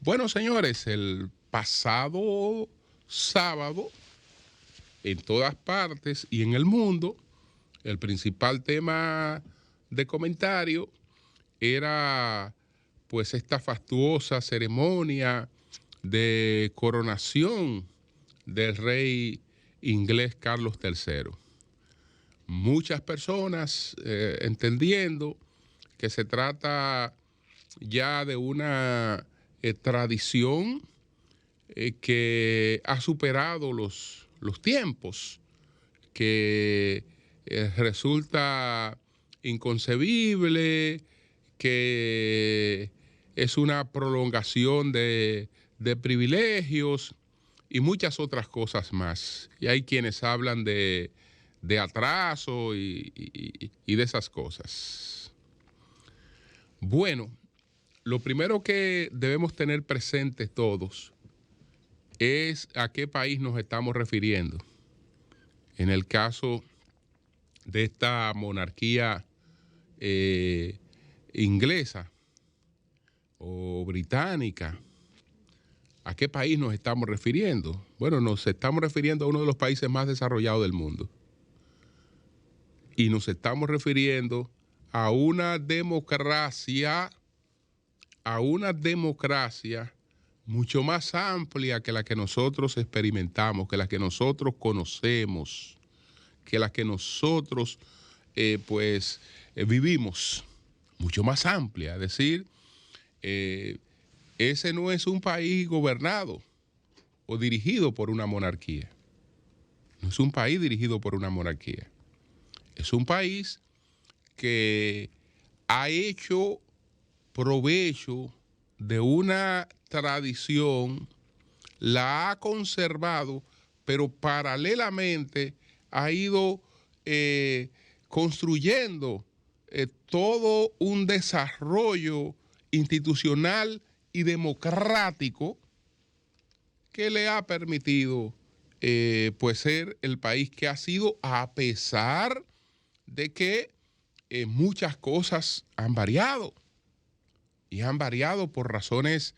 Bueno, señores, el pasado sábado, en todas partes y en el mundo, el principal tema de comentario era pues esta fastuosa ceremonia de coronación del rey inglés Carlos III. Muchas personas entendiendo que se trata ya de una tradición que ha superado los tiempos, que resulta inconcebible, que es una prolongación de privilegios y muchas otras cosas más. Y hay quienes hablan de atraso y de esas cosas. Bueno, lo primero que debemos tener presente todos es a qué país nos estamos refiriendo. En el caso de esta monarquía inglesa o británica, ¿a qué país nos estamos refiriendo? Bueno, nos estamos refiriendo a uno de los países más desarrollados del mundo. Y nos estamos refiriendo a una democracia mucho más amplia que la que nosotros experimentamos, que la que nosotros conocemos, que la que nosotros vivimos, mucho más amplia. Es decir, ese no es un país gobernado o dirigido por una monarquía. No es un país dirigido por una monarquía. Es un país que ha hecho provecho de una tradición, la ha conservado, pero paralelamente ha ido construyendo todo un desarrollo institucional y democrático que le ha permitido ser el país que ha sido, a pesar de que muchas cosas han variado. Y han variado por razones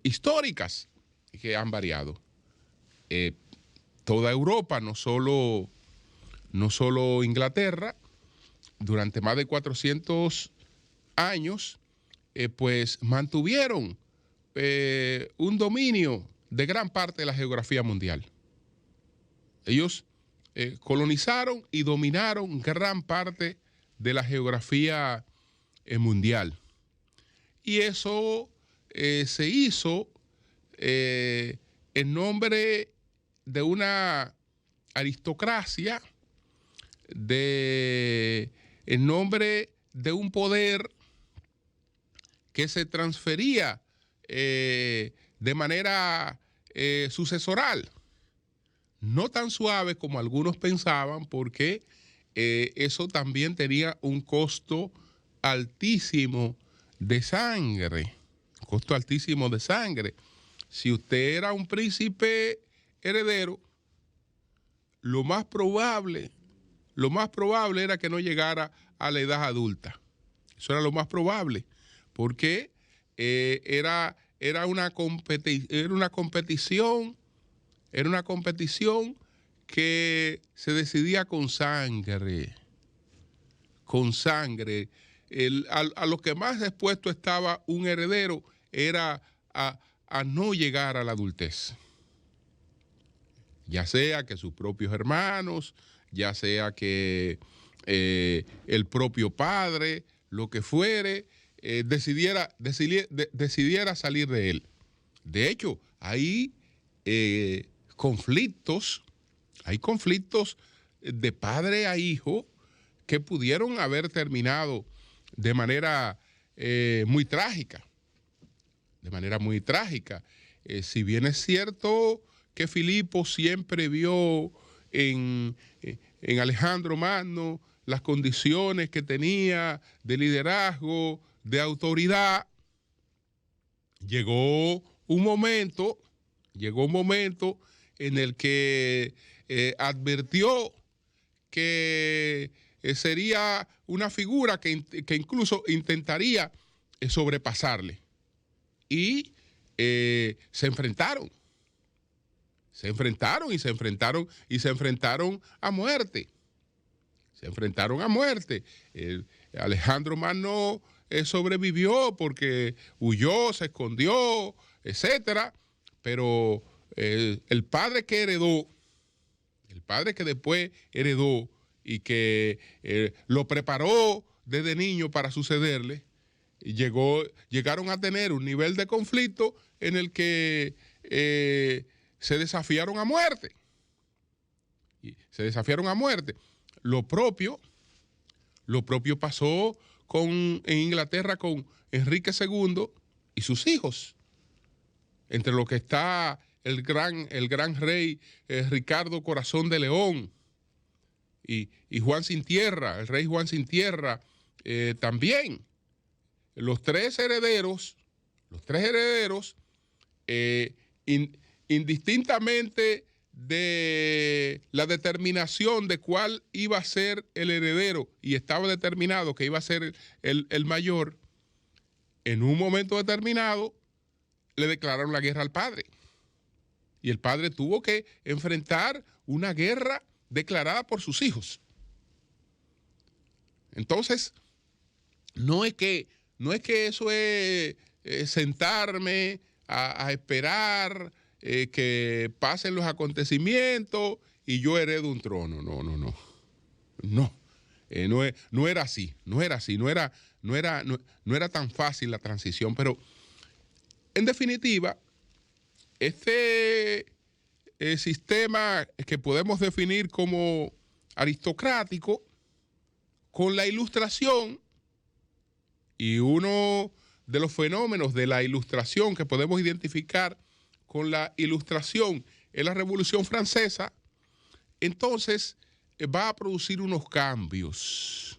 históricas que han variado. Toda Europa, no solo Inglaterra, durante más de 400 años, mantuvieron un dominio de gran parte de la geografía mundial. Ellos colonizaron y dominaron gran parte de la geografía mundial. Y eso se hizo en nombre de una aristocracia, en nombre de un poder que se transfería de manera sucesoral, no tan suave como algunos pensaban, porque eso también tenía un costo altísimo de sangre, Si usted era un príncipe heredero, lo más probable era que no llegara a la edad adulta. Eso era lo más probable, porque era una competición que se decidía con sangre. A lo que más expuesto estaba un heredero era a no llegar a la adultez. Ya sea que sus propios hermanos, ya sea que el propio padre, lo que fuere, decidiera salir de él. De hecho, hay conflictos de padre a hijo que pudieron haber terminado de manera muy trágica. Si bien es cierto que Filipo siempre vio en Alejandro Magno las condiciones que tenía de liderazgo, de autoridad, llegó un momento en el que advirtió que sería una figura que incluso intentaría sobrepasarle. Y se enfrentaron a muerte. Se enfrentaron a muerte. Alejandro Magno sobrevivió porque huyó, se escondió, etcétera. Pero el padre que después heredó y que lo preparó desde niño para sucederle, llegaron a tener un nivel de conflicto en el que se desafiaron a muerte. Lo propio pasó en Inglaterra con Enrique II y sus hijos, entre los que está el gran rey Ricardo Corazón de León y Juan Sin Tierra, el rey Juan Sin Tierra también. Los tres herederos, indistintamente de la determinación de cuál iba a ser el heredero, y estaba determinado que iba a ser el mayor, en un momento determinado le declararon la guerra al padre. Y el padre tuvo que enfrentar una guerra declarada por sus hijos. Entonces, no es que eso es sentarme a esperar que pasen los acontecimientos y yo heredo un trono. No. No era así. No era tan fácil la transición. Pero, en definitiva, este sistema que podemos definir como aristocrático, con la Ilustración, y uno de los fenómenos de la Ilustración que podemos identificar con la Ilustración es la Revolución Francesa, entonces va a producir unos cambios.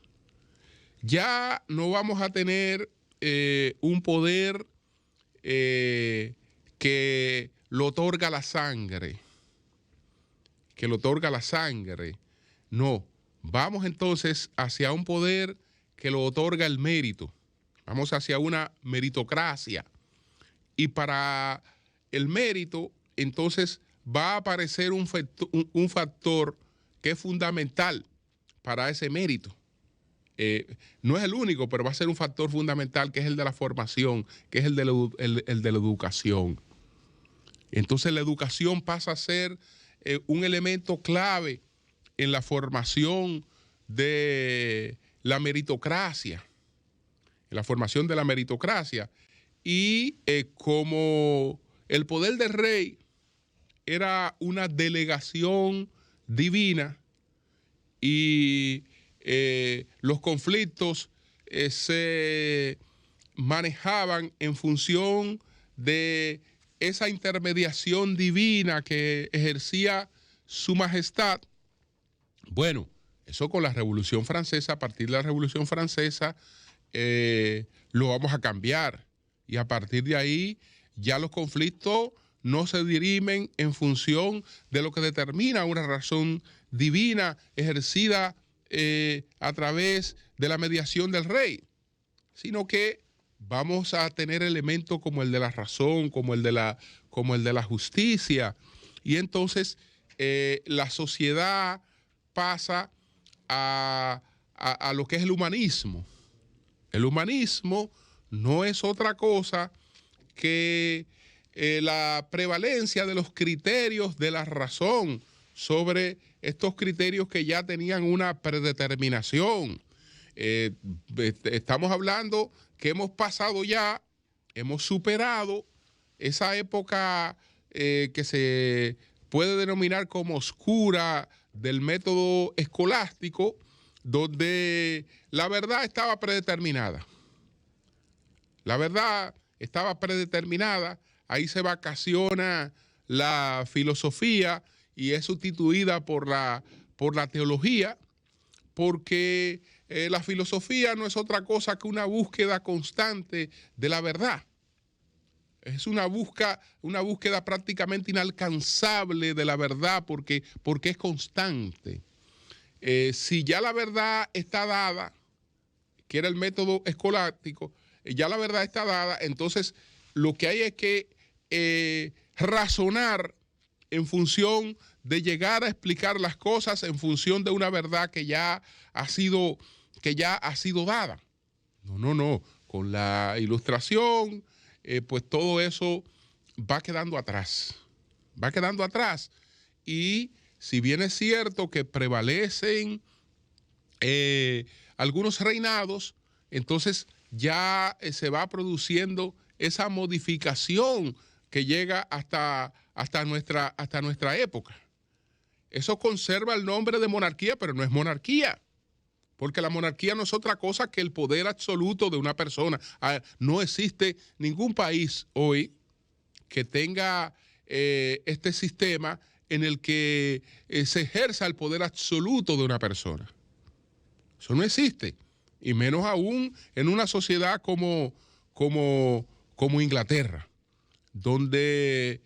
Ya no vamos a tener un poder que lo otorga la sangre. No, vamos entonces hacia un poder que lo otorga el mérito. Vamos hacia una meritocracia. Y para el mérito, entonces, va a aparecer un factor que es fundamental para ese mérito. No es el único, pero va a ser un factor fundamental, que es el de la formación, que es el de la educación. Entonces la educación pasa a ser un elemento clave en la formación de la meritocracia. Y como el poder del rey era una delegación divina y los conflictos se manejaban en función de esa intermediación divina que ejercía su majestad. Bueno, eso con la Revolución Francesa, a partir de la Revolución Francesa, lo vamos a cambiar. Y a partir de ahí, ya los conflictos no se dirimen en función de lo que determina una razón divina ejercida a través de la mediación del rey, sino que vamos a tener elementos como el de la razón, como el de la justicia, y entonces la sociedad pasa a lo que es el humanismo. El humanismo no es otra cosa que la prevalencia de los criterios de la razón sobre estos criterios que ya tenían una predeterminación. Estamos hablando que hemos pasado ya, hemos superado esa época que se puede denominar como oscura del método escolástico, donde la verdad estaba predeterminada. Ahí se vacaciona la filosofía y es sustituida por la teología, porque la filosofía no es otra cosa que una búsqueda constante de la verdad. Es una búsqueda prácticamente inalcanzable de la verdad porque es constante. Si ya la verdad está dada, que era el método escolástico, ya la verdad está dada, entonces lo que hay es que razonar en función de llegar a explicar las cosas en función de una verdad que ya ha sido dada. No. Con la ilustración, pues todo eso va quedando atrás. Va quedando atrás. Y si bien es cierto que prevalecen algunos reinados, entonces ya se va produciendo esa modificación que llega hasta nuestra época. Eso conserva el nombre de monarquía, pero no es monarquía, porque la monarquía no es otra cosa que el poder absoluto de una persona. No existe ningún país hoy que tenga este sistema en el que se ejerza el poder absoluto de una persona. Eso no existe, y menos aún en una sociedad como Inglaterra, donde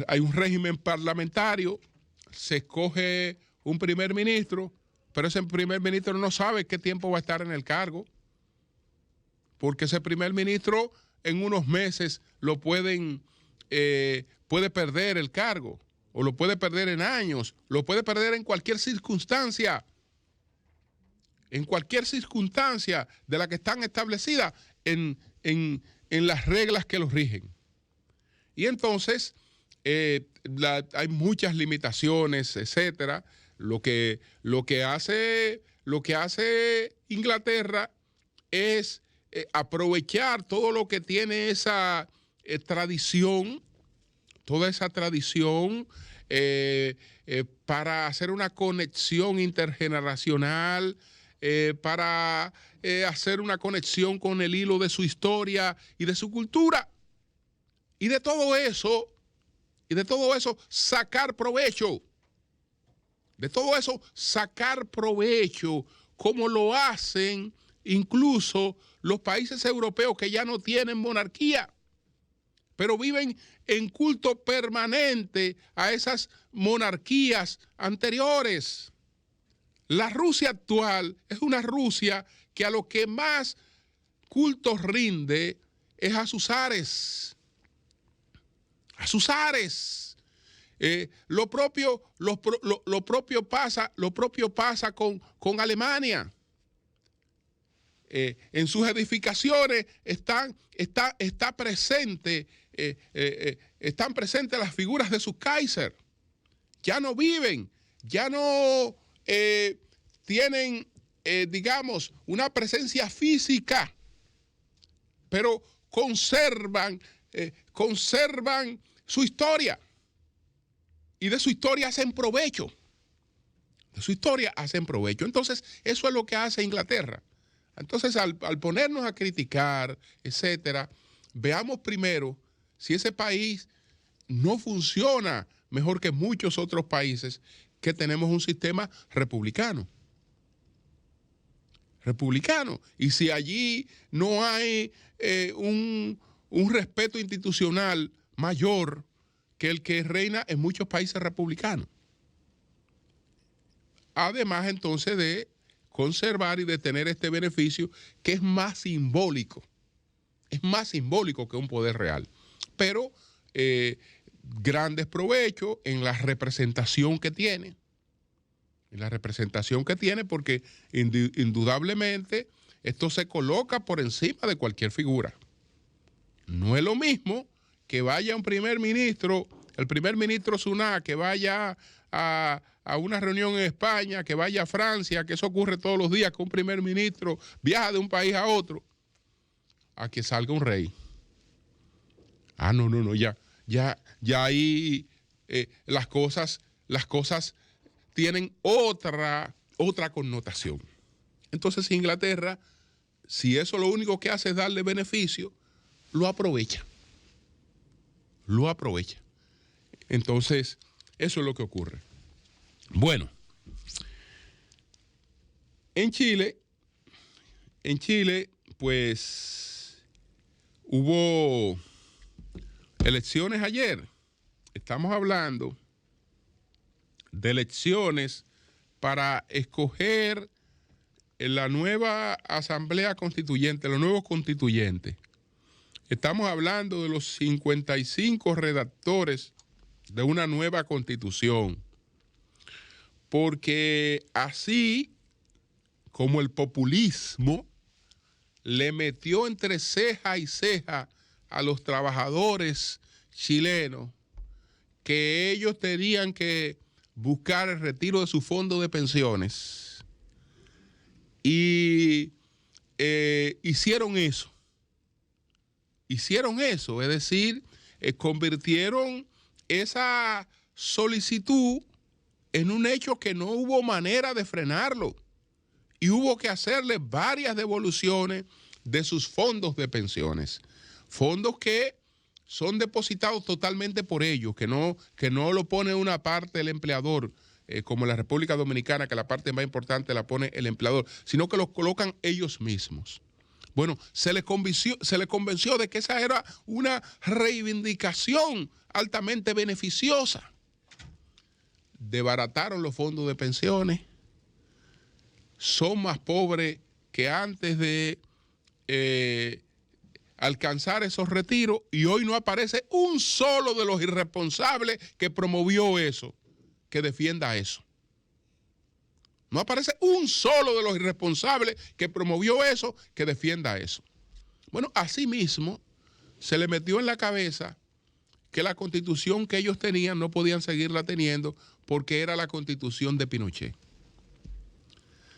hay un régimen parlamentario, se escoge un primer ministro, pero ese primer ministro no sabe qué tiempo va a estar en el cargo, porque ese primer ministro en unos meses puede perder el cargo, o lo puede perder en años, lo puede perder en cualquier circunstancia de la que están establecidas en las reglas que los rigen. Y entonces hay muchas limitaciones, etcétera. Lo que hace Inglaterra es aprovechar todo lo que tiene esa tradición, toda esa tradición para hacer una conexión intergeneracional, para hacer una conexión con el hilo de su historia y de su cultura. Y de todo eso, sacar provecho. De todo eso, sacar provecho, como lo hacen incluso los países europeos que ya no tienen monarquía, pero viven en culto permanente a esas monarquías anteriores. La Rusia actual es una Rusia que a lo que más culto rinde es a sus zares. A sus zares. Lo propio pasa con Alemania. En sus edificaciones están presentes las figuras de sus Kaiser. Ya no viven, ya no tienen, digamos, una presencia física, pero conservan su historia. Y de su historia hacen provecho. Entonces, eso es lo que hace Inglaterra. Entonces, al ponernos a criticar, etcétera, veamos primero si ese país no funciona mejor que muchos otros países que tenemos un sistema republicano. Y si allí no hay un respeto institucional mayor que el que reina en muchos países republicanos. Además, entonces, de conservar y de tener este beneficio que es más simbólico. Es más simbólico que un poder real. Pero grandes provechos en la representación que tiene. Porque indudablemente esto se coloca por encima de cualquier figura. No es lo mismo que vaya un primer ministro, el primer ministro Sunak, que vaya a una reunión en España, que vaya a Francia, que eso ocurre todos los días, que un primer ministro viaja de un país a otro, a que salga un rey. No, ya ahí las cosas tienen otra connotación. Entonces Inglaterra, si eso lo único que hace es darle beneficio, lo aprovecha. Entonces, eso es lo que ocurre. Bueno, en Chile, pues, hubo elecciones ayer. Estamos hablando de elecciones para escoger en la nueva Asamblea Constituyente, los nuevos constituyentes, estamos hablando de los 55 redactores de una nueva Constitución, porque así como el populismo le metió entre ceja y ceja a los trabajadores chilenos que ellos tenían que buscar el retiro de su fondo de pensiones, y hicieron eso, es decir, convirtieron esa solicitud en un hecho que no hubo manera de frenarlo y hubo que hacerle varias devoluciones de sus fondos de pensiones, fondos que son depositados totalmente por ellos, que no lo pone una parte el empleador, como en la República Dominicana, que la parte más importante la pone el empleador, sino que los colocan ellos mismos. Bueno, se les convenció de que esa era una reivindicación altamente beneficiosa. Desbarataron los fondos de pensiones, son más pobres que antes de alcanzar esos retiros, y hoy no aparece un solo de los irresponsables que promovió eso, que defienda eso. No aparece un solo de los irresponsables que promovió eso, que defienda eso. Bueno, asimismo, se le metió en la cabeza que la constitución que ellos tenían no podían seguirla teniendo porque era la constitución de Pinochet.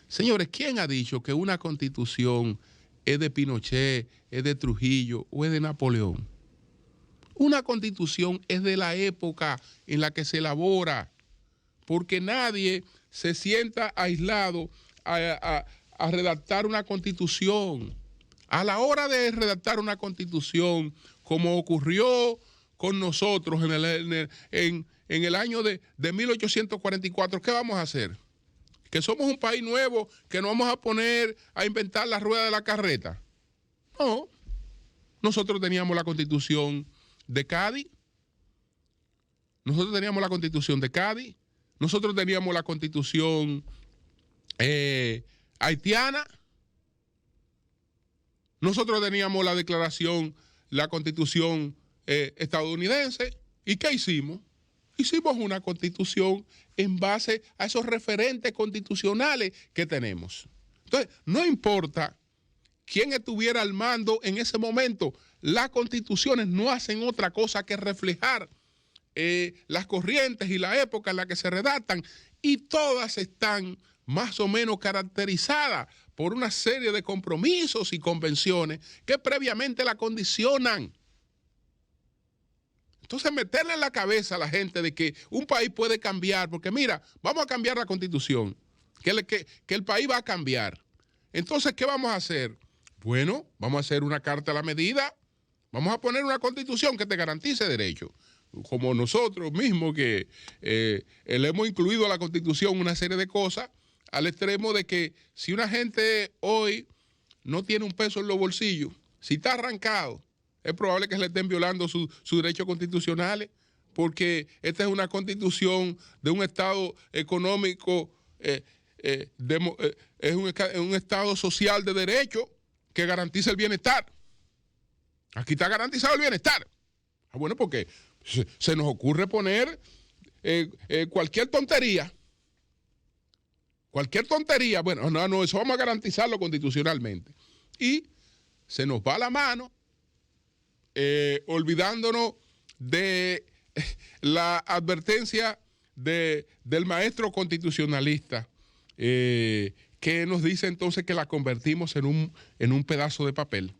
Señores, ¿quién ha dicho que una constitución es de Pinochet, es de Trujillo o es de Napoleón? Una constitución es de la época en la que se elabora, porque nadie se sienta aislado a redactar una constitución. A la hora de redactar una constitución, como ocurrió con nosotros en el año de 1844, ¿qué vamos a hacer? ¿Que somos un país nuevo, que nos vamos a poner a inventar la rueda de la carreta? No. Nosotros teníamos la Constitución de Cádiz. Nosotros teníamos la Constitución haitiana. Nosotros teníamos la declaración, la Constitución estadounidense. ¿Y qué hicimos? Hicimos una constitución en base a esos referentes constitucionales que tenemos. Entonces, no importa quién estuviera al mando en ese momento, las constituciones no hacen otra cosa que reflejar las corrientes y la época en la que se redactan, y todas están más o menos caracterizadas por una serie de compromisos y convenciones que previamente la condicionan. Entonces, meterle en la cabeza a la gente de que un país puede cambiar, porque mira, vamos a cambiar la constitución, que el país va a cambiar. Entonces, ¿qué vamos a hacer? Bueno, vamos a hacer una carta a la medida, vamos a poner una constitución que te garantice derechos. Como nosotros mismos que le hemos incluido a la constitución una serie de cosas, al extremo de que si una gente hoy no tiene un peso en los bolsillos, si está arrancado, es probable que se le estén violando sus derechos constitucionales, porque esta es una constitución de un Estado económico, es un Estado social de derecho que garantiza el bienestar. Aquí está garantizado el bienestar. Bueno, porque se nos ocurre poner cualquier tontería. Bueno, no, eso vamos a garantizarlo constitucionalmente. Y se nos va la mano, olvidándonos de la advertencia del maestro constitucionalista, que nos dice entonces que la convertimos en un pedazo de papel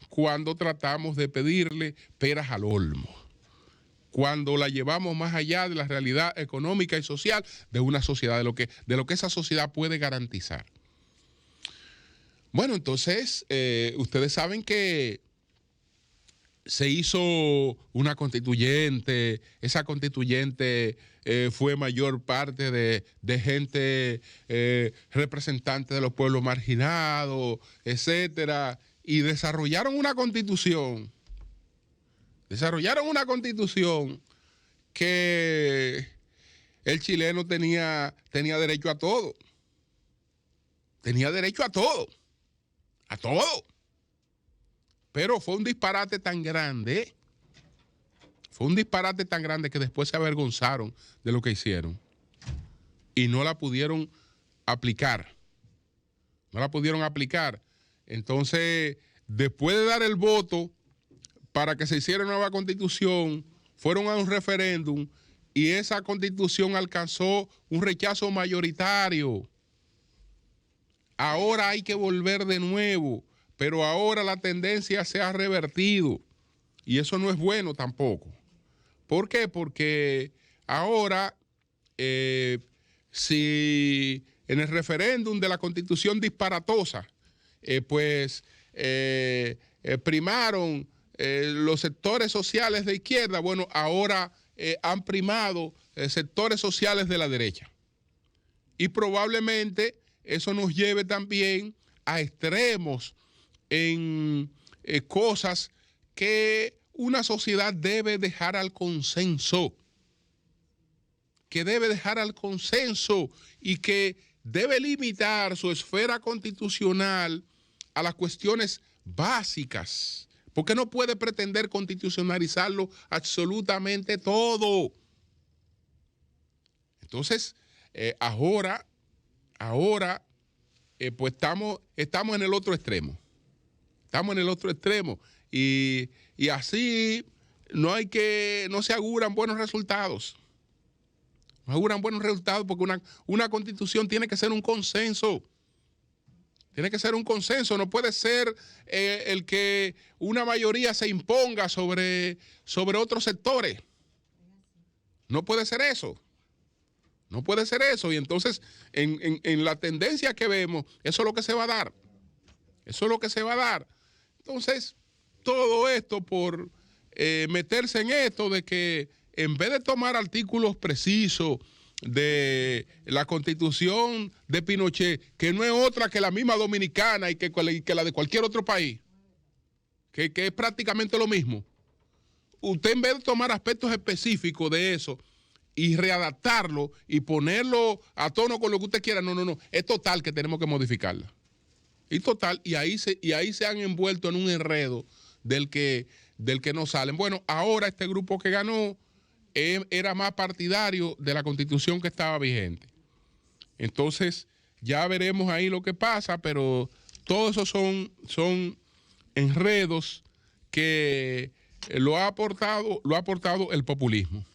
cuando tratamos de pedirle peras al olmo, cuando la llevamos más allá de la realidad económica y social de una sociedad, de lo que esa sociedad puede garantizar. Bueno, entonces, ustedes saben que se hizo una constituyente, esa constituyente fue mayor parte de gente representante de los pueblos marginados, etcétera, y desarrollaron una constitución que el chileno tenía derecho a todo. tenía derecho a todo, a todo. Pero fue un disparate tan grande, que después se avergonzaron de lo que hicieron y no la pudieron aplicar. No la pudieron aplicar. Entonces, después de dar el voto para que se hiciera una nueva constitución, fueron a un referéndum y esa constitución alcanzó un rechazo mayoritario. Ahora hay que volver de nuevo, pero ahora la tendencia se ha revertido y eso no es bueno tampoco. ¿Por qué? Porque ahora, si en el referéndum de la constitución disparatosa, primaron los sectores sociales de izquierda, bueno, ahora han primado sectores sociales de la derecha. Y probablemente eso nos lleve también a extremos en cosas que una sociedad debe dejar al consenso. Y que debe limitar su esfera constitucional a las cuestiones básicas, porque no puede pretender constitucionalizarlo absolutamente todo. Entonces, ahora pues estamos en el otro extremo. Y así no se auguran buenos resultados. No auguran buenos resultados porque una constitución tiene que ser un consenso. No puede ser el que una mayoría se imponga sobre otros sectores. No puede ser eso. Y entonces, en la tendencia que vemos, eso es lo que se va a dar. Entonces, todo esto por meterse en esto de que en vez de tomar artículos precisos de la Constitución de Pinochet, que no es otra que la misma dominicana y que la de cualquier otro país, que es prácticamente lo mismo, usted en vez de tomar aspectos específicos de eso y readaptarlo y ponerlo a tono con lo que usted quiera, no, es total que tenemos que modificarla. Y ahí se han envuelto en un enredo del que no salen. Bueno, ahora este grupo que ganó era más partidario de la Constitución que estaba vigente. Entonces, ya veremos ahí lo que pasa, pero todos esos son enredos que lo ha aportado el populismo.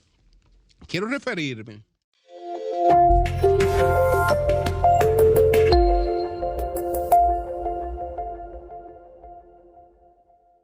Quiero referirme